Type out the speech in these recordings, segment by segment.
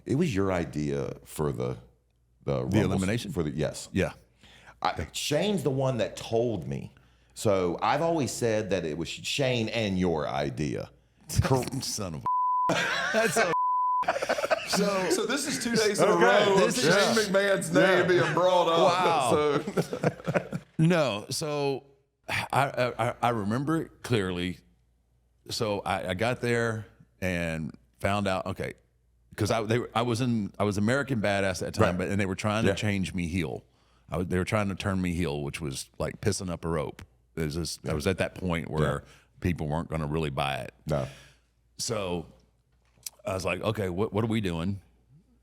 it was your idea for the elimination for the yes. Yeah. Shane's the one that told me. So I've always said that it was Shane and your idea. Son of a. That's so. So this is 2 days in a row of Shane McMahon's name being brought up. Wow. So. No, so I remember it clearly. So I got there and found out, okay, because I was American Badass at that time, and they were trying to change me heel. They were trying to turn me heel, which was like pissing up a rope. I was at that point where people weren't going to really buy it. No. So I was like, okay, what are we doing?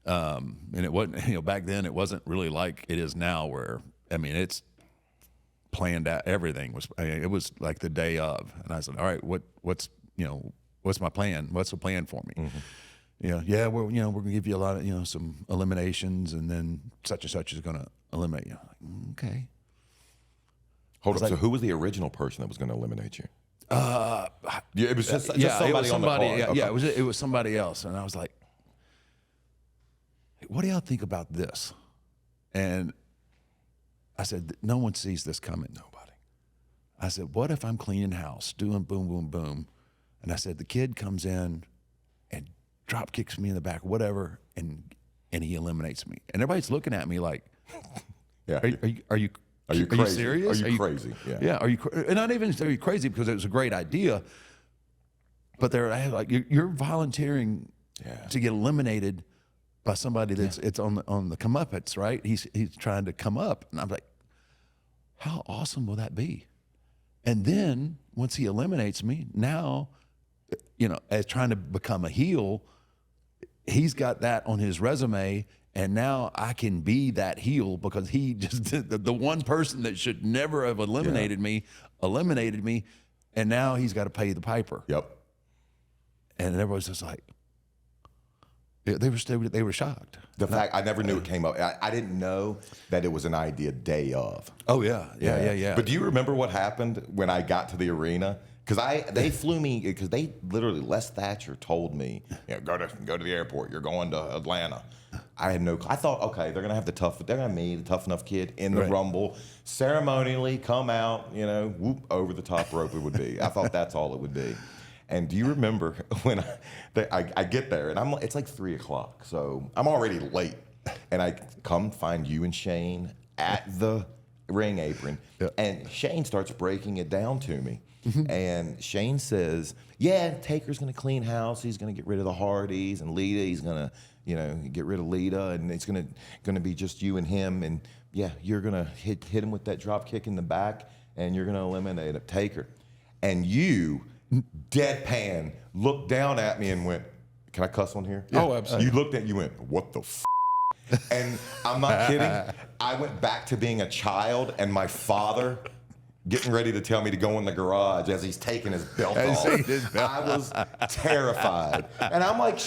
And it wasn't, back then it wasn't really like it is now, where it's planned out. Everything was. It was like the day of, and I said, all right, what's my plan? What's the plan for me? Mm-hmm. We're gonna give you a lot of some eliminations, and then such and such is gonna eliminate you. Like, okay. Hold up. So who was the original person that was going to eliminate you? It was just somebody on the card. Yeah, it was somebody else, and I was like, hey, what do y'all think about this? And I said, no one sees this coming. Nobody. I said, what if I'm cleaning house, doing boom, boom, boom, and I said the kid comes in and drop kicks me in the back, whatever, and he eliminates me, and everybody's looking at me like, are you crazy? Serious? Are you crazy? Yeah. Are you? And not even are you crazy, because it was a great idea, but they're like, you're volunteering to get eliminated by somebody that's it's on the comeuppance, right? He's trying to come up, and I'm like, how awesome will that be? And then once he eliminates me, now, as trying to become a heel, he's got that on his resume. And now I can be that heel, because he just the one person that should never have eliminated me, and now he's got to pay the piper. Yep. And everybody's just like, they were shocked. The fact I never knew it came up. I didn't know that it was an idea day of. Oh yeah. But do you remember what happened when I got to the arena? Because they flew me, because they literally, Les Thatcher told me, go to the airport. You're going to Atlanta. I had no. I thought, okay, they're gonna have the tough enough kid in the Rumble, ceremonially come out, whoop, over the top rope it would be. I thought that's all it would be. And do you remember when I get there, and it's like 3 o'clock, so I'm already late, and I come find you and Shane at the ring apron, and Shane starts breaking it down to me. Mm-hmm. And Shane says, Taker's going to clean house. He's going to get rid of the Hardys and Lita. He's going to, get rid of Lita, and it's going to be just you and him. And you're going to hit him with that drop kick in the back, and you're going to eliminate Taker. And you, deadpan, looked down at me and went, "Can I cuss on here?" Yeah. Oh, absolutely. You looked at, you went, "What the f?" And I'm not kidding. I went back to being a child, and my father getting ready to tell me to go in the garage as he's taking his belt off. I was terrified. And I'm like,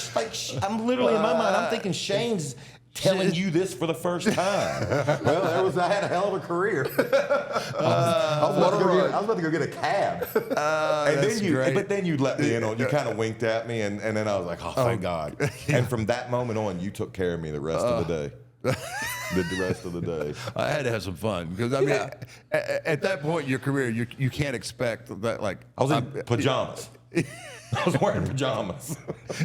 I'm literally in my mind, I'm thinking Shane's telling you this for the first time. Well, I had a hell of a career. I was about to go get a cab. But then you let me in on, you kind of winked at me, and then I was like, oh, thank God. And from that moment on, you took care of me the rest of the day. The rest of the day. I had to have some fun, because at that point in your career, you can't expect that. Like, I was in pajamas. I was wearing pajamas.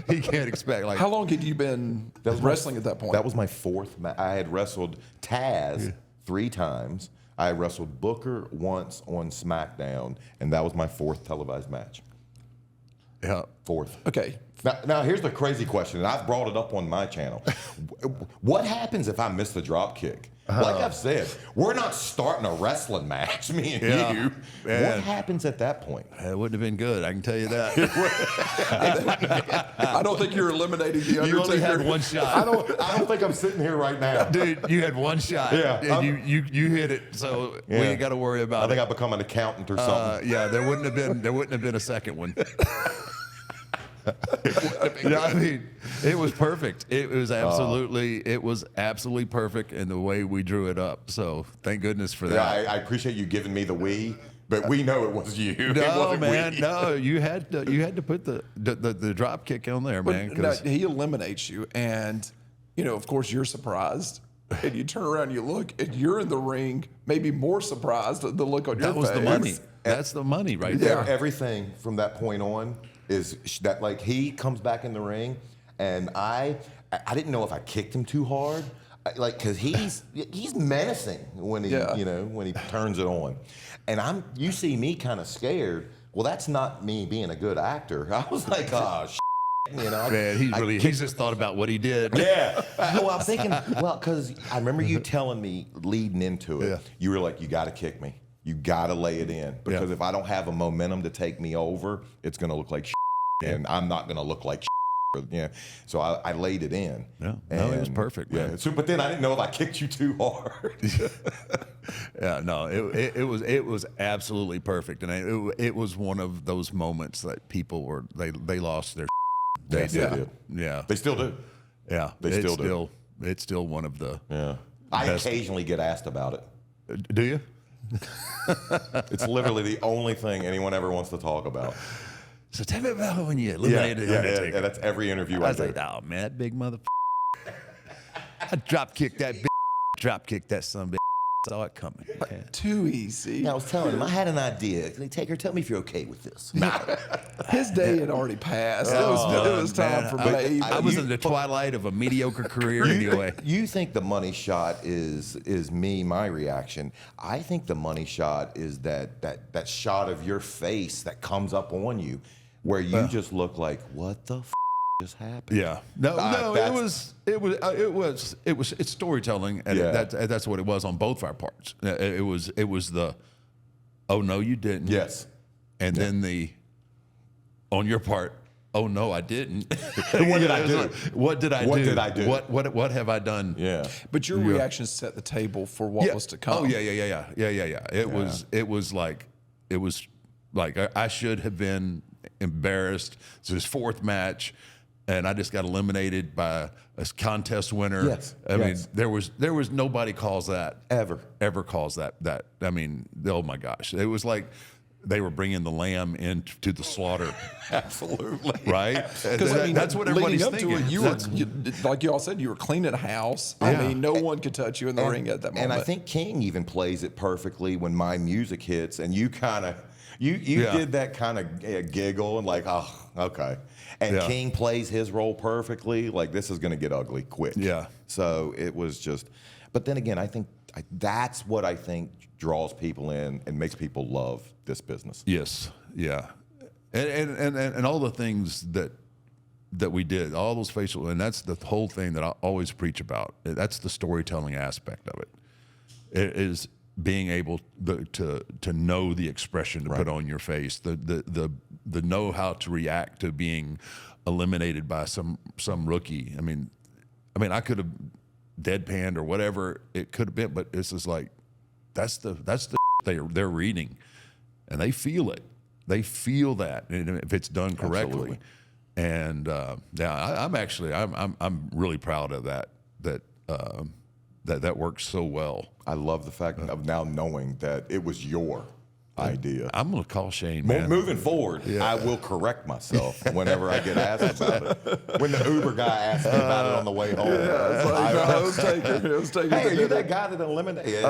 You can't expect How long had you been wrestling at that point? That was my fourth match. I had wrestled Taz 3 times. I wrestled Booker once on SmackDown, and that was my 4th televised match. Yeah. 4th. Okay. Now here's the crazy question, and I've brought it up on my channel. What happens if I miss the drop kick? Like I've said, we're not starting a wrestling match, me and you. Man. What happens at that point? It wouldn't have been good, I can tell you that. I don't think you're eliminating the Undertaker. You only had one shot. I don't think I'm sitting here right now. Dude, you had one shot. Yeah. And you hit it, so we ain't got to worry about it. I think I become an accountant or something. There wouldn't have been a second one. I mean, it was perfect. It was absolutely perfect in the way we drew it up. So thank goodness for that. I appreciate you giving me the we, but we know it was you. No, man, no, you had to put the drop kick on there, man. No, he eliminates you, and you know, of course you're surprised. And you turn around, you look, and you're in the ring, maybe more surprised at the look on your face. That was the money. That's the money right there. Everything from that point on is that, like, he comes back in the ring, and I didn't know if I kicked him too hard, like, because he's menacing when he when he turns it on, and you see me kind of scared. Well, that's not me being a good actor. I was like, oh. You know, man, he's just thought about what he did. Yeah. Well, I'm thinking, because I remember you telling me leading into it, you were like, you got to kick me. You got to lay it in. Because if I don't have a momentum to take me over, it's going to look like and I'm not going to look like So I laid it in. Yeah. No, it was perfect, man. Yeah. So, but then I didn't know if I kicked you too hard. Yeah, no, it was absolutely perfect. And it was one of those moments that people they lost their They did. Yeah. They still do. Yeah. They still do. It's still one of the I occasionally get asked about it. Do you? It's literally the only thing anyone ever wants to talk about. So tell me about when you eliminated Undertaker. Yeah, that's every interview I I was do. like, oh man, that big mother. I drop kicked that bitch. Drop kicked that son of a bitch. Saw it coming. Man. Too easy. Yeah, I was telling him, I had an idea. Taker, tell me if you're okay with this. His day had already passed. It was time for Maven. I was in the twilight of a mediocre career anyway. You think the money shot is my reaction. I think the money shot is that shot of your face that comes up on you where you just look like, what the just happened? Yeah. No, it's storytelling, and that's what it was on both our parts. It was the, oh no, you didn't. Yes. And then on your part, oh no, I didn't. What did I do? What did I do? What did I do? What have I done? Yeah. But your reaction set the table for what was to come. Oh yeah. It was like I should have been embarrassed. It's his fourth match, and I just got eliminated by a contest winner. Yes. I mean, there was nobody calls that ever calls that. I mean, oh my gosh, it was like they were bringing the lamb into the slaughter. Absolutely. Right? Because that's what everybody's leading up thinking. to it, you like you all said, you were cleaning house. I mean, no one could touch you in the ring at that moment. And I think King even plays it perfectly when my music hits, and you kind of you did that kind of giggle and like, oh, okay. And King plays his role perfectly. Like, this is going to get ugly quick. Yeah. So it was just, but then again, I think that's what I think draws people in and makes people love this business. Yes. Yeah. And all the things that we did, all those facial, and that's the whole thing that I always preach about. That's the storytelling aspect of it. It is being able to know the expression to put on your face, the know how to react to being eliminated by some rookie. I mean, I could have deadpanned or whatever it could have been, but this is like that's the they're reading, and they feel it. They feel that if it's done correctly. Absolutely. And I'm really proud of that works so well. I love the fact of now knowing that it was your idea. I'm going to call Shane, man. Moving forward, I will correct myself whenever I get asked about it. When the Uber guy asked me about it on the way home, it was Taker. Hey, are you that guy that eliminated?